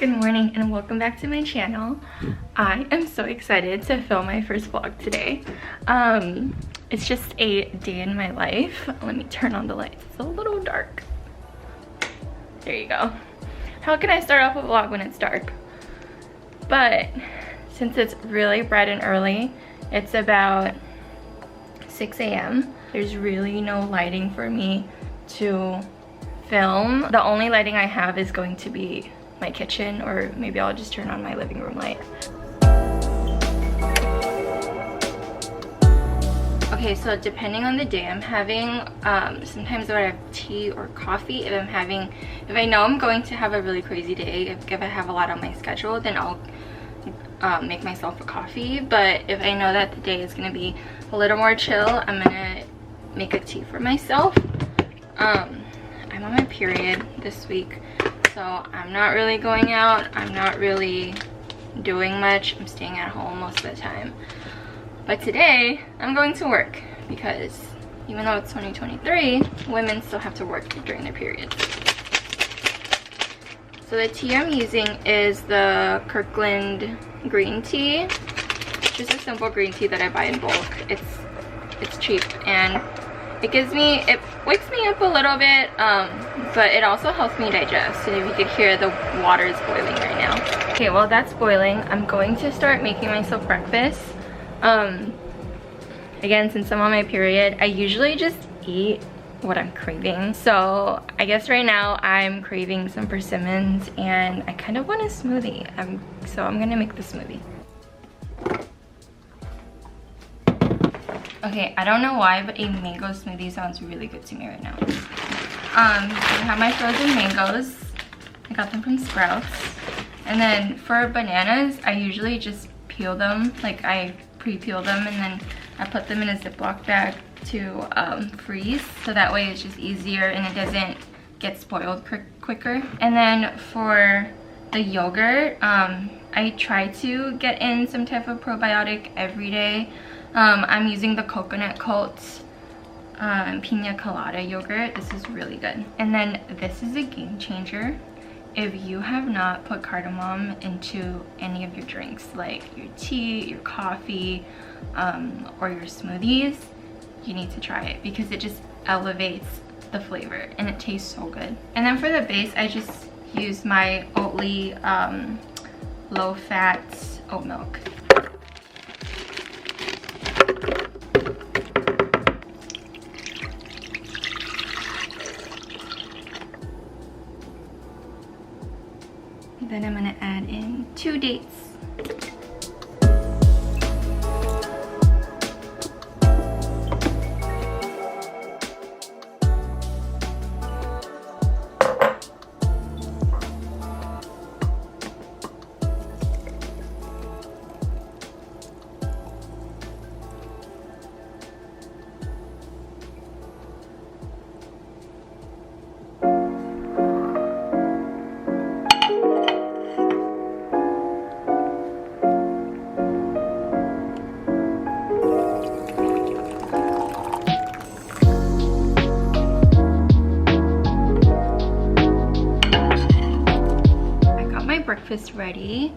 Good morning and welcome back to my channel. I am so excited to film my first vlog today. It's just a day in my life. Let me turn on the lights. It's a little dark. There you go. How can I start off a vlog when it's dark? But since it's really bright and early, it's about 6 a.m. There's really no lighting for me to film. The only lighting I have is going to be my kitchen, or maybe I'll just turn on my living room light. Okay, so depending on the day I'm having, sometimes I would have tea or coffee. If I know I'm going to have a really crazy day, if I have a lot on my schedule, then I'll make myself a coffee. But if I know that the day is gonna be a little more chill, I'm gonna make a tea for myself. I'm on my period this week, so I'm not really going out. I'm not really doing much. I'm staying at home most of the time. But today, I'm going to work because even though it's 2023, women still have to work during their periods. So the tea I'm using is the Kirkland green tea. Just a simple green tea that I buy in bulk. It's cheap and it wakes me up a little bit, but it also helps me digest. And if you could hear, the water is boiling right now. Okay, while that's boiling, I'm going to start making myself breakfast. Again, since I'm on my period, I usually just eat what I'm craving. So I guess right now I'm craving some persimmons and I kind of want a smoothie. So I'm gonna make the smoothie. Okay, I don't know why, but a mango smoothie sounds really good to me right now. I have my frozen mangoes. I got them from Sprouts. And then for bananas, I usually just peel them. Like I pre-peel them and then I put them in a Ziploc bag to freeze. So that way it's just easier and it doesn't get spoiled quicker. And then for the yogurt, I try to get in some type of probiotic every day. I'm using the Coconut Cult Pina Colada yogurt. This is really good. And then this is a game changer. If you have not put cardamom into any of your drinks, like your tea, your coffee, or your smoothies, you need to try it because it just elevates the flavor and it tastes so good. And then for the base, I just use my Oatly low-fat oat milk. Then I'm gonna add in 2 dates. Breakfast ready.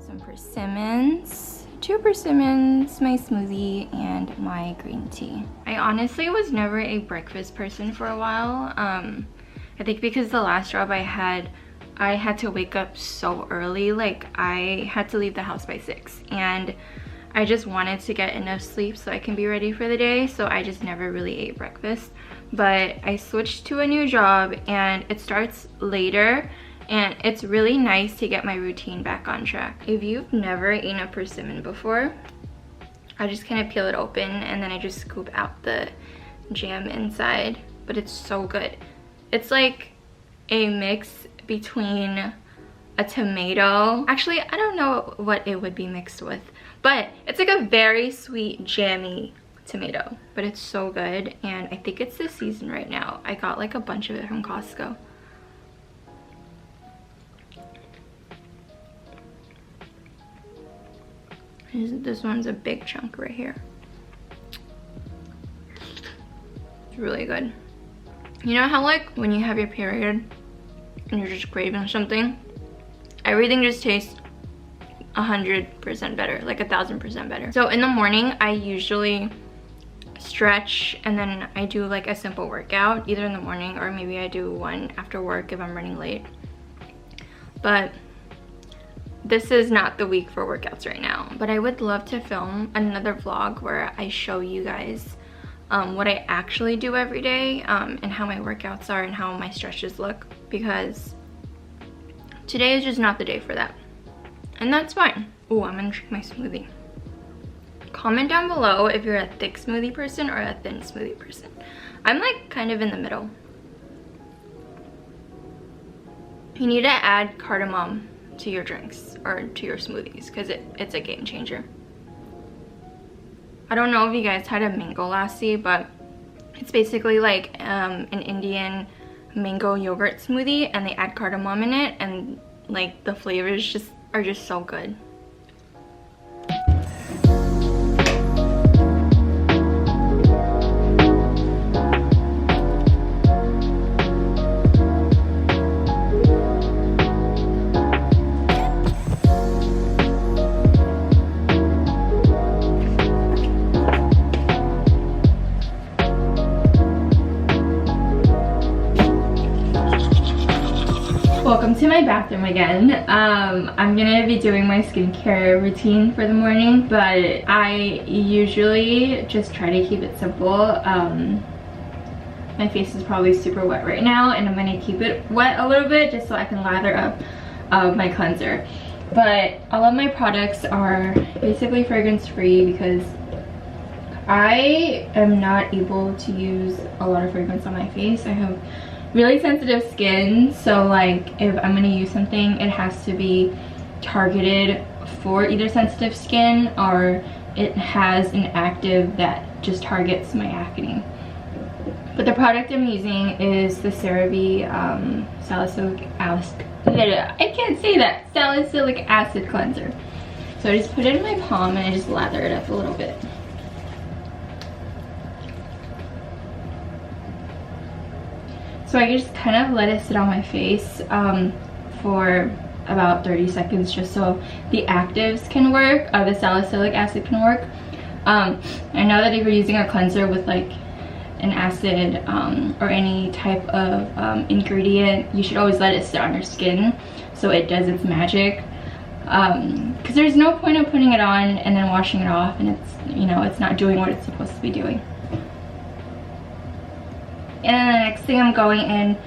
Some persimmons, 2 persimmons, my smoothie, and my green tea. I honestly was never a breakfast person for a while. I think because the last job I had to wake up so early. Like I had to leave the house by 6 and I just wanted to get enough sleep so I can be ready for the day, so I just never really ate breakfast. But I switched to a new job and it starts later, and it's really nice to get my routine back on track. If you've never eaten a persimmon before, I just kind of peel it open and then I just scoop out the jam inside. But it's so good. It's like a mix between a tomato. Actually, I don't know what it would be mixed with, but it's like a very sweet, jammy tomato. But it's so good, and I think it's the season right now. I got like a bunch of it from Costco. This one's a big chunk right here. It's really good. You know how like when you have your period and you're just craving something? everything just tastes 100% better, like 1000% better. So in the morning, I usually stretch and then I do like a simple workout, either in the morning or maybe I do one after work if I'm running late. But this is not the week for workouts right now. But I would love to film another vlog where I show you guys what I actually do every day, and how my workouts are and how my stretches look, because today is just not the day for that. And that's fine. Oh, I'm gonna drink my smoothie. Comment down below if you're a thick smoothie person or a thin smoothie person. I'm like kind of in the middle. You need to add cardamom to your drinks or to your smoothies because it's a game changer. I don't know if you guys had a mango lassi, but it's basically like an Indian mango yogurt smoothie, and they add cardamom in it, and like the flavors are just so good. Welcome to my bathroom again. I'm gonna be doing my skincare routine for the morning, but I usually just try to keep it simple. My face is probably super wet right now, and I'm gonna keep it wet a little bit just so I can lather up my cleanser. But all of my products are basically fragrance free because I am not able to use a lot of fragrance on my face. I have really sensitive skin, so like if I'm gonna use something, it has to be targeted for either sensitive skin or it has an active that just targets my acne. But the product I'm using is the CeraVe salicylic acid, I can't say that, salicylic acid cleanser. So I just put it in my palm and I just lather it up a little bit. So I just kind of let it sit on my face for about 30 seconds just so the actives can work, the salicylic acid can work. I know that if you're using a cleanser with like an acid or any type of ingredient, you should always let it sit on your skin so it does its magic. Because there's no point of putting it on and then washing it off and it's, you know, it's not doing what it's supposed to be doing. And then the next thing I'm going in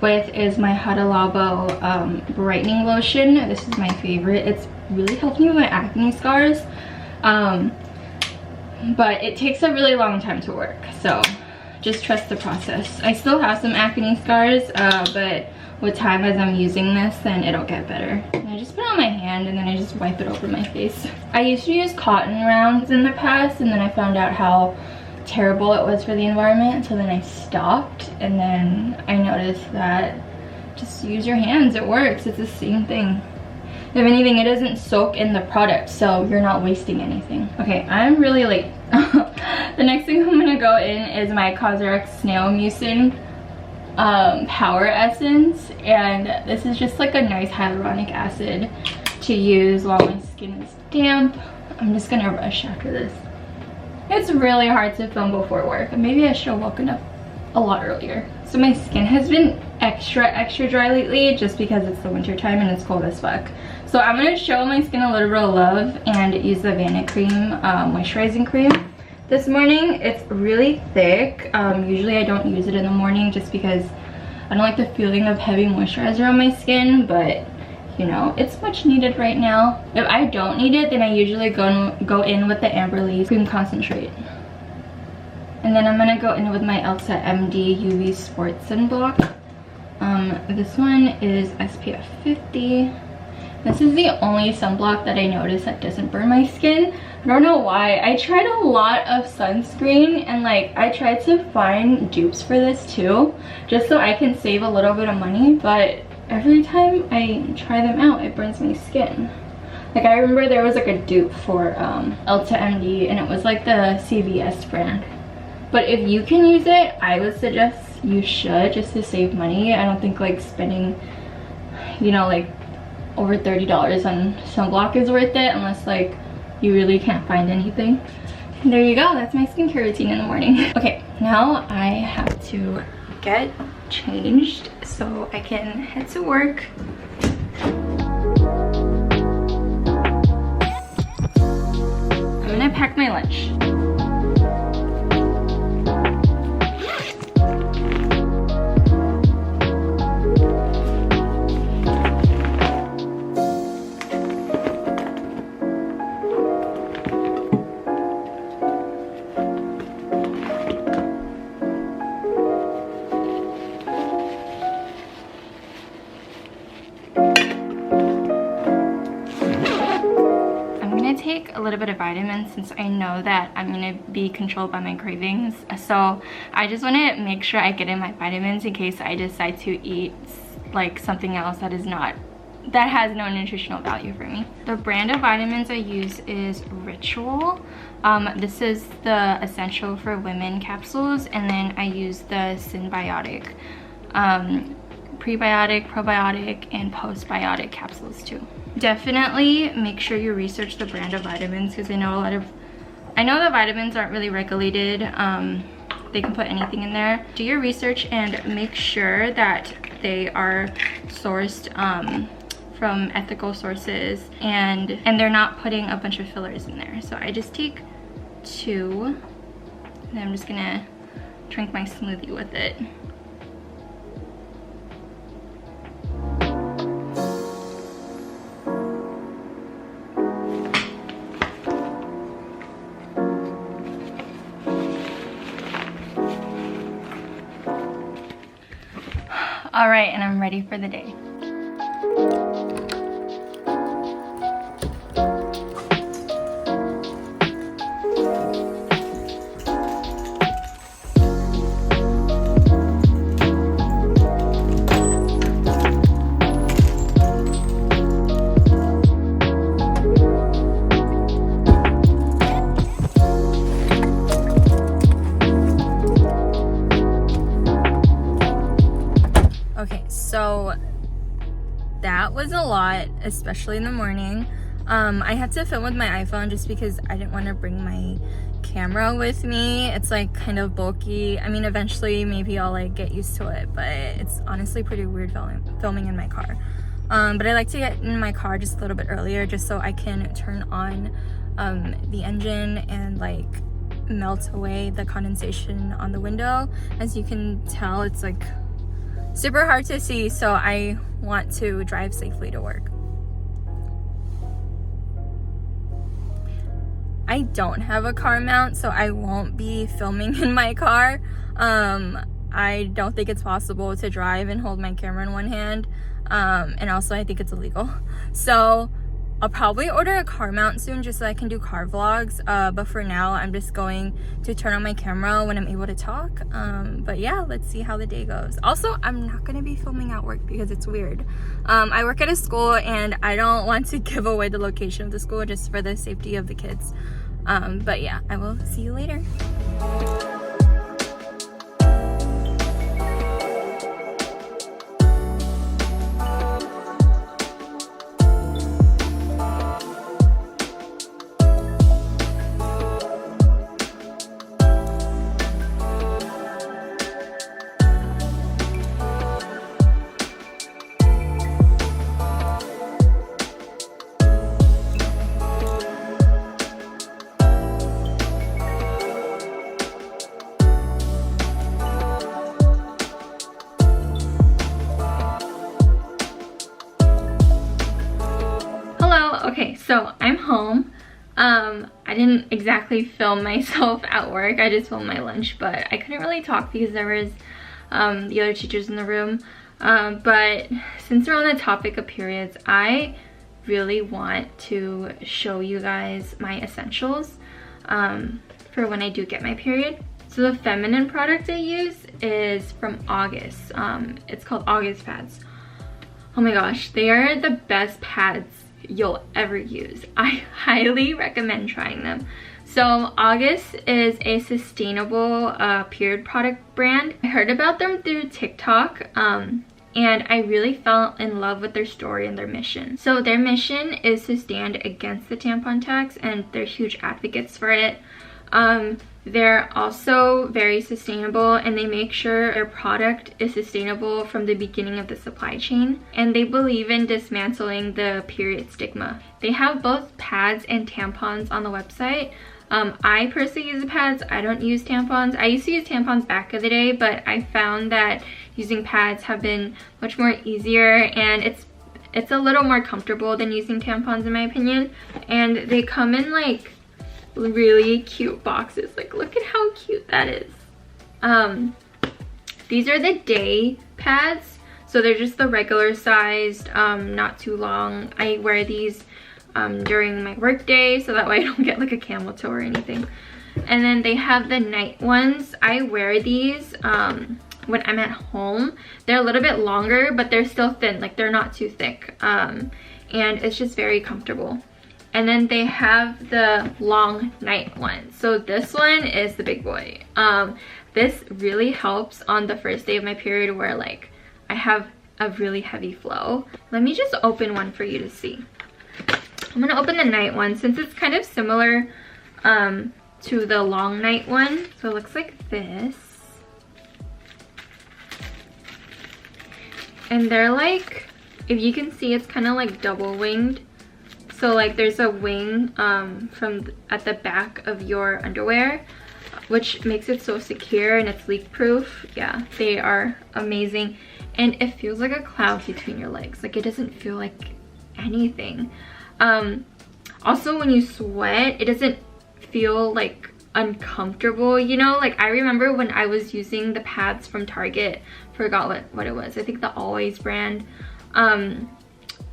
with is my Hada Labo brightening lotion. This is my favorite. It's really helped me with my acne scars, but it takes a really long time to work, so just trust the process. I still have some acne scars, but with time as I'm using this, then it'll get better. And I just put it on my hand and then I just wipe it over my face. I used to use cotton rounds in the past, and then I found out how terrible it was for the environment, so then I stopped, and then I noticed that just use your hands, it works. It's the same thing. If anything, it doesn't soak in the product, so you're not wasting anything. Okay, I'm really late. The next thing I'm gonna go in is my Cosrx Snail Mucin Power Essence, and this is just like a nice hyaluronic acid to use while my skin is damp. I'm just gonna rush after this. It's really hard to film before work. Maybe I should have woken up a lot earlier. So my skin has been extra dry lately just because it's the winter time and it's cold as fuck. So I'm gonna show my skin a little bit of love and use the Vanna Cream moisturizing cream this morning. It's really thick. Usually I don't use it in the morning just because I don't like the feeling of heavy moisturizer on my skin, but you know, it's much needed right now. If I don't need it, then I usually go in with the Amberly Cream Concentrate. And then I'm gonna go in with my Elsa MD UV Sport Sunblock. This one is SPF 50. This is the only sunblock that I noticed that doesn't burn my skin. I don't know why. I tried a lot of sunscreen and like I tried to find dupes for this too, just so I can save a little bit of money, but every time I try them out, it burns my skin. Like I remember there was like a dupe for Elta MD and it was like the CVS brand. But if you can use it, I would suggest you should, just to save money. I don't think like spending, you know, like over $30 on sunblock is worth it, unless like you really can't find anything. And there you go, that's my skincare routine in the morning. Okay, now I have to get changed so I can head to work. I'm gonna pack my lunch. Take a little bit of vitamins since I know that I'm gonna be controlled by my cravings, so I just want to make sure I get in my vitamins in case I decide to eat like something else that has no nutritional value for me. The brand of vitamins I use is Ritual. This is the Essential for Women capsules, and then I use the Symbiotic prebiotic, probiotic, and postbiotic capsules too. Definitely make sure you research the brand of vitamins, because I know that vitamins aren't really regulated. They can put anything in there. Do your research and make sure that they are sourced from ethical sources, and they're not putting a bunch of fillers in there. So I just take 2, and I'm just gonna drink my smoothie with it. All right, and I'm ready for the day. Okay, so that was a lot, especially in the morning. I had to film with my iPhone just because I didn't want to bring my camera with me. It's like kind of bulky. I mean, eventually maybe I'll like get used to it, but it's honestly pretty weird filming in my car. But I like to get in my car just a little bit earlier just so I can turn on the engine and like melt away the condensation on the window. As you can tell, it's like super hard to see, so I want to drive safely to work. I don't have a car mount, so I won't be filming in my car. I don't think it's possible to drive and hold my camera in one hand, and also I think it's illegal. So I'll probably order a car mount soon just so I can do car vlogs, but for now I'm just going to turn on my camera when I'm able to talk. But yeah, let's see how the day goes. Also, I'm not gonna be filming at work because it's weird. I work at a school and I don't want to give away the location of the school just for the safety of the kids. But yeah, I will see you later. Okay, so I'm home. I didn't exactly film myself at work. I just filmed my lunch, but I couldn't really talk because there was the other teachers in the room. But since we're on the topic of periods, I really want to show you guys my essentials for when I do get my period. So the feminine product I use is from August. It's called August pads. Oh my gosh, they are the best pads you'll ever use. I highly recommend trying them. So August is a sustainable period product brand. I heard about them through TikTok, and and I really fell in love with their story and their mission. So their mission is to stand against the tampon tax, and they're huge advocates for it. They're also very sustainable, and they make sure their product is sustainable from the beginning of the supply chain, and they believe in dismantling the period stigma. They have both pads and tampons on the website. I personally use the pads. I don't use tampons. I used to use tampons back in the day, but I found that using pads have been much more easier, and it's a little more comfortable than using tampons in my opinion. And they come in like really cute boxes. Like, look at how cute that is. These are the day pads, so they're just the regular sized, not too long. I wear these during my work day, so that way I don't get like a camel toe or anything. And then they have the night ones. I wear these when I'm at home. They're a little bit longer, but they're still thin, like they're not too thick, and it's just very comfortable. And then they have the long night one. So this one is the big boy. This really helps on the first day of my period where like I have a really heavy flow. Let me just open one for you to see. I'm gonna open the night one since it's kind of similar to the long night one. So it looks like this. And they're like, if you can see, it's kind of like double winged. So like there's a wing at the back of your underwear, which makes it so secure, and it's leak proof. Yeah, they are amazing. And it feels like a cloud between your legs. Like it doesn't feel like anything. Also when you sweat, it doesn't feel like uncomfortable, you know? Like I remember when I was using the pads from Target, forgot what it was, I think the Always brand.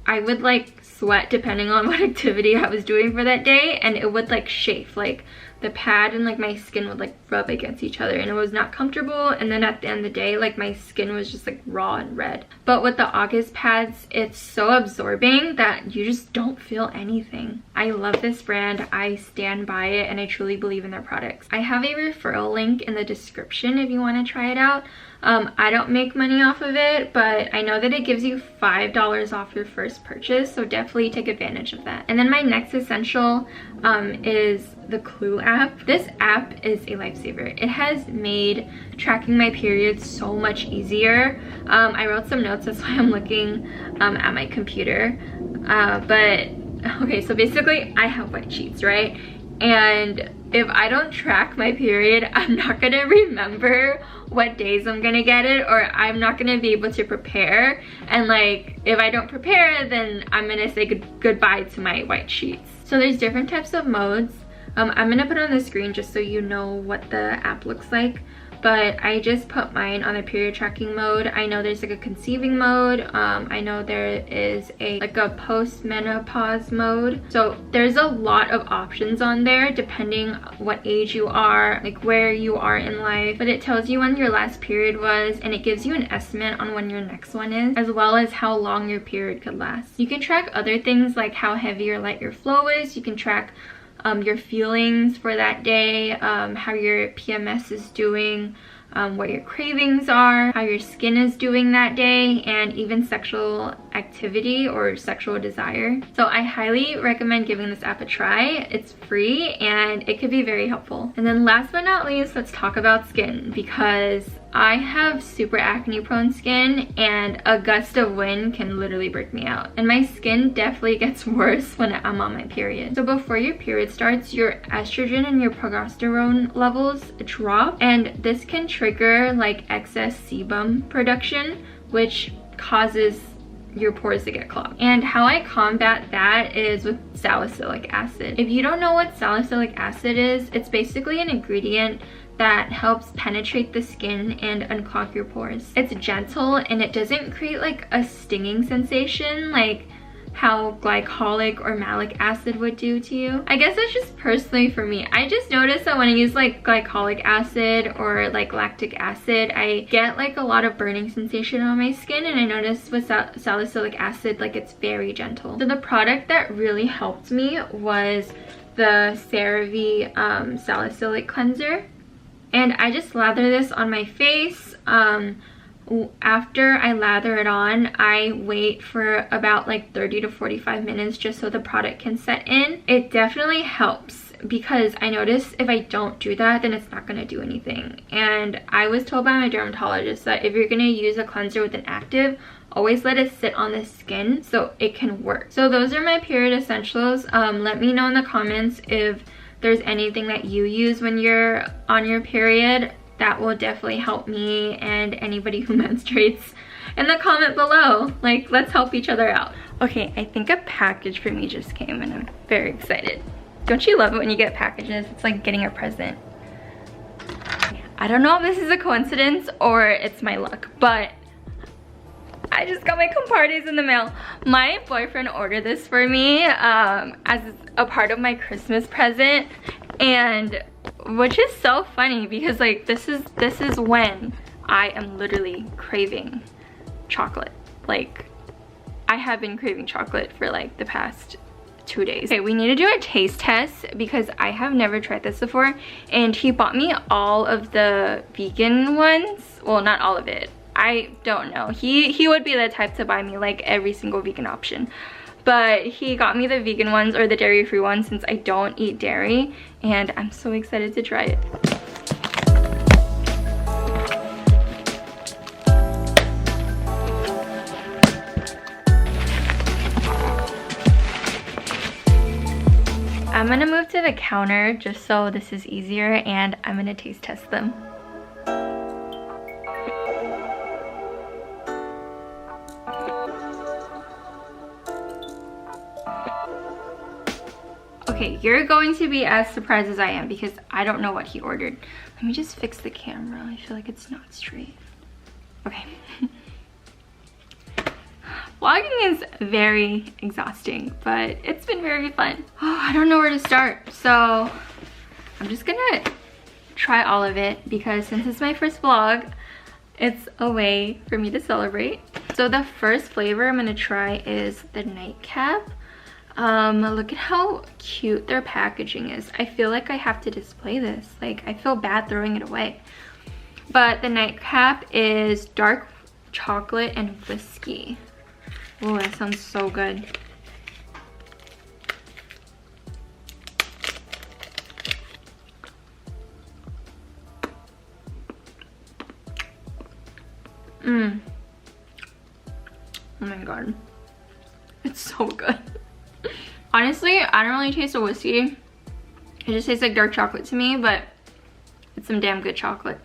I would like sweat depending on what activity I was doing for that day, and it would like chafe. Like the pad and like my skin would like rub against each other, and it was not comfortable. And then at the end of the day, like my skin was just like raw and red. But with the August pads, it's so absorbing that you just don't feel anything. I love this brand. I stand by it, and I truly believe in their products. I have a referral link in the description if you want to try it out. I don't make money off of it, but I know that it gives you $5 off your first purchase, so definitely take advantage of that. And then my next essential is the Clue app. This app is a lifesaver. It has made tracking my periods so much easier. I wrote some notes, that's why I'm looking at my computer. But okay, so basically I have white sheets, right? And if I don't track my period, I'm not gonna remember what days I'm gonna get it, or I'm not gonna be able to prepare. And like, if I don't prepare, then I'm gonna say goodbye to my white sheets. So there's different types of modes. I'm gonna put it on the screen just so you know what the app looks like. But I just put mine on the period tracking mode. I know there's like a conceiving mode. I know there is like a post-menopause mode. So there's a lot of options on there depending what age you are, like where you are in life. But it tells you when your last period was, and it gives you an estimate on when your next one is, as well as how long your period could last. You can track other things like how heavy or light your flow is. You can track your feelings for that day, how your PMS is doing, what your cravings are, how your skin is doing that day, and even sexual activity or sexual desire. So I highly recommend giving this app a try. It's free and it could be very helpful. And then last but not least, let's talk about skin, because I have super acne prone skin, and a gust of wind can literally break me out. And my skin definitely gets worse when I'm on my period. So before your period starts, your estrogen and your progesterone levels drop, and this can trigger like excess sebum production, which causes your pores to get clogged. And how I combat that is with salicylic acid. If you don't know what salicylic acid is, it's basically an ingredient that helps penetrate the skin and unclog your pores. It's gentle and it doesn't create like a stinging sensation like how glycolic or malic acid would do to you. I guess that's just personally for me. I just noticed that when I use like glycolic acid or like lactic acid, I get like a lot of burning sensation on my skin, and I noticed with salicylic acid, like it's very gentle. So the product that really helped me was the CeraVe salicylic cleanser. And I just lather this on my face, after I lather it on, I wait for about like 30 to 45 minutes just so the product can set in. It definitely helps because I notice if I don't do that, then it's not going to do anything. And I was told by my dermatologist that if you're going to use a cleanser with an active, always let it sit on the skin so it can work. So those are my period essentials. Let me know in the comments if there's anything that you use when you're on your period. That will definitely help me and anybody who menstruates in the comment below. Like, let's help each other out. Okay, I think a package for me just came and I'm very excited. Don't you love it when you get packages? It's like getting a present. I don't know if this is a coincidence or it's my luck, but I just got my Compartes in the mail. My boyfriend ordered this for me as a part of my Christmas present, and which is so funny because like this is when I am literally craving chocolate. Like, I have been craving chocolate for like the past 2 days. Okay, we need to do a taste test because I have never tried this before, and he bought me all of the vegan ones. Well, not all of it. I don't know. He would be the type to buy me like every single vegan option. But he got me the vegan ones or the dairy-free ones since I don't eat dairy, and I'm so excited to try it. I'm gonna move to the counter just so this is easier, and I'm gonna taste test them. Okay, you're going to be as surprised as I am because I don't know what he ordered. Let me just fix the camera. I feel like it's not straight. Okay. Vlogging is very exhausting, but it's been very fun. Oh, I don't know where to start. So I'm just gonna try all of it because since it's my first vlog, it's a way for me to celebrate. So the first flavor I'm gonna try is the nightcap. Look at how cute their packaging is. I feel like I have to display this. Like, I feel bad throwing it away. But the nightcap is dark chocolate and whiskey. Oh, that sounds so good. Oh my god. It's so good. Honestly, I don't really taste a whiskey. It just tastes like dark chocolate to me, but it's some damn good chocolate.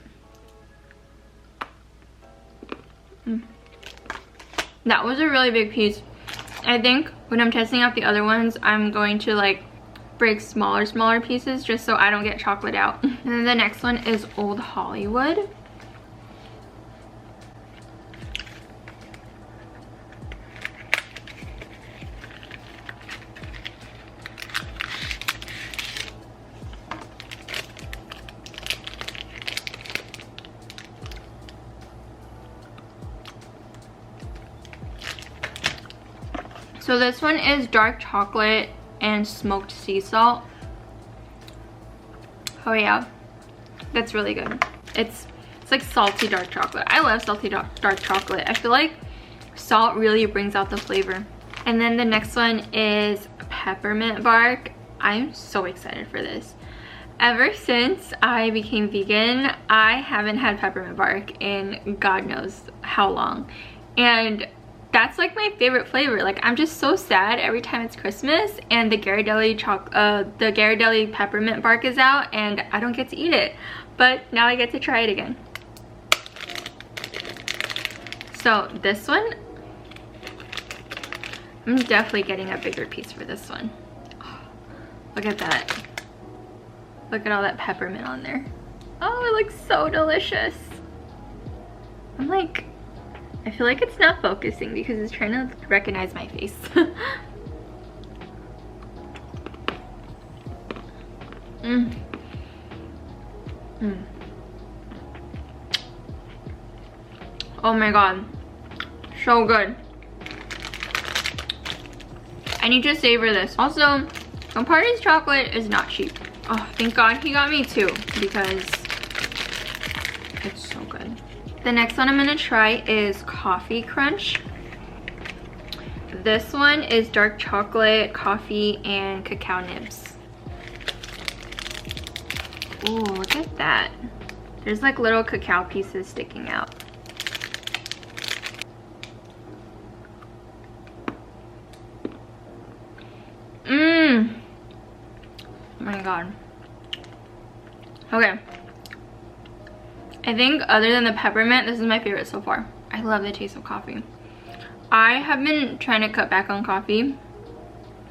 That was a really big piece. I think when I'm testing out the other ones, I'm going to like break smaller pieces just so I don't get chocolate out. And then the next one is Old Hollywood. So this one is dark chocolate and smoked sea salt. Oh yeah, that's really good. It's like salty dark chocolate. I love salty dark chocolate. I feel like salt really brings out the flavor. And then the next one is peppermint bark. I'm so excited for this. Ever since I became vegan, I haven't had peppermint bark in God knows how long. And that's like my favorite flavor. Like, I'm just so sad every time it's Christmas and the Ghirardelli peppermint bark is out and I don't get to eat it. But now I get to try it again. So this one, I'm definitely getting a bigger piece for this one. Oh, look at that. Look at all that peppermint on there. Oh, it looks so delicious. I'm like, I feel like it's not focusing because it's trying to recognize my face. Oh my god, so good. I need to savor this. Also, Compartes chocolate is not cheap. Oh, thank god he got me two because it's so good. The next one I'm gonna try is Coffee Crunch. This one is dark chocolate, coffee, and cacao nibs. Ooh, look at that. There's like little cacao pieces sticking out. Mmm. Oh my god. Okay. I think other than the peppermint, this is my favorite so far. I love the taste of coffee. I have been trying to cut back on coffee,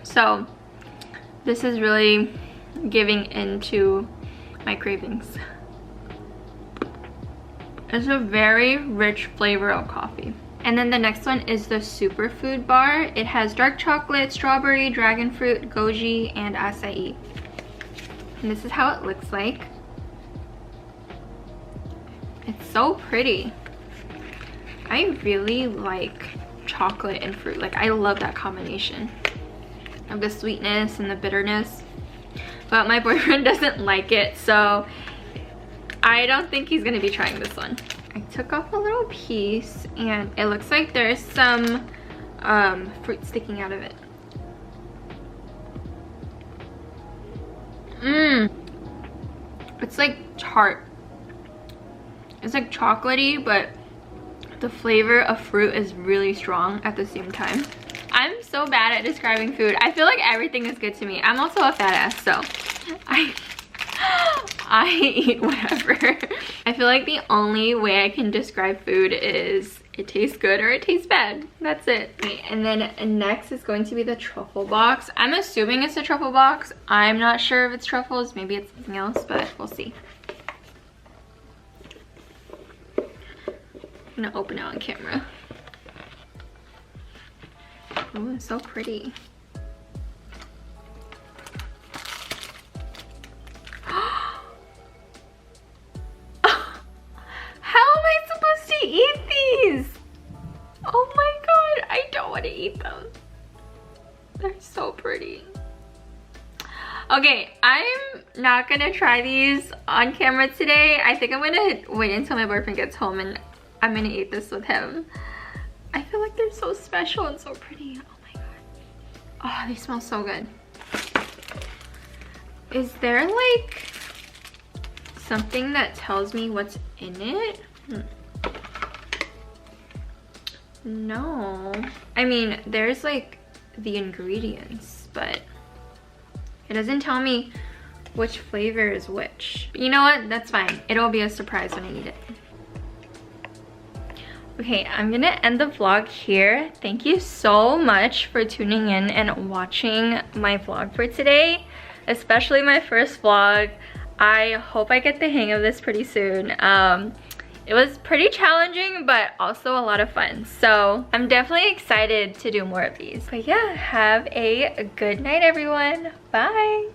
so this is really giving into my cravings. It's a very rich flavor of coffee. And then the next one is the superfood bar. It has dark chocolate, strawberry, dragon fruit, goji, and acai. And this is how it looks like. It's so pretty. I really like chocolate and fruit. Like, I love that combination of the sweetness and the bitterness. But my boyfriend doesn't like it, so I don't think he's gonna be trying this one. I took off a little piece and it looks like there's some fruit sticking out of it. Mmm. It's like tart. It's like chocolatey, but the flavor of fruit is really strong at the same time. I'm so bad at describing food. I feel like everything is good to me. I'm also a fat ass, so I eat whatever. I feel like the only way I can describe food is it tastes good or it tastes bad. That's it. Okay, and then next is going to be the truffle box. I'm assuming it's a truffle box. I'm not sure if it's truffles. Maybe it's something else, but we'll see. I'm gonna open it on camera. Oh, it's so pretty. How am I supposed to eat these? Oh my god, I don't want to eat them. They're so pretty. Okay, I'm not gonna try these on camera today. I think I'm gonna wait until my boyfriend gets home and I'm gonna eat this with him. I feel like they're so special and so pretty. Oh my god. Oh, they smell so good. Is there like something that tells me what's in it? No. I mean, there's like the ingredients, but it doesn't tell me which flavor is which. But you know what? That's fine. It'll be a surprise when I eat it. Okay, I'm gonna end the vlog here. Thank you so much for tuning in and watching my vlog for today, especially my first vlog. I hope I get the hang of this pretty soon. It was pretty challenging, but also a lot of fun. So I'm definitely excited to do more of these. But yeah, have a good night, everyone. Bye.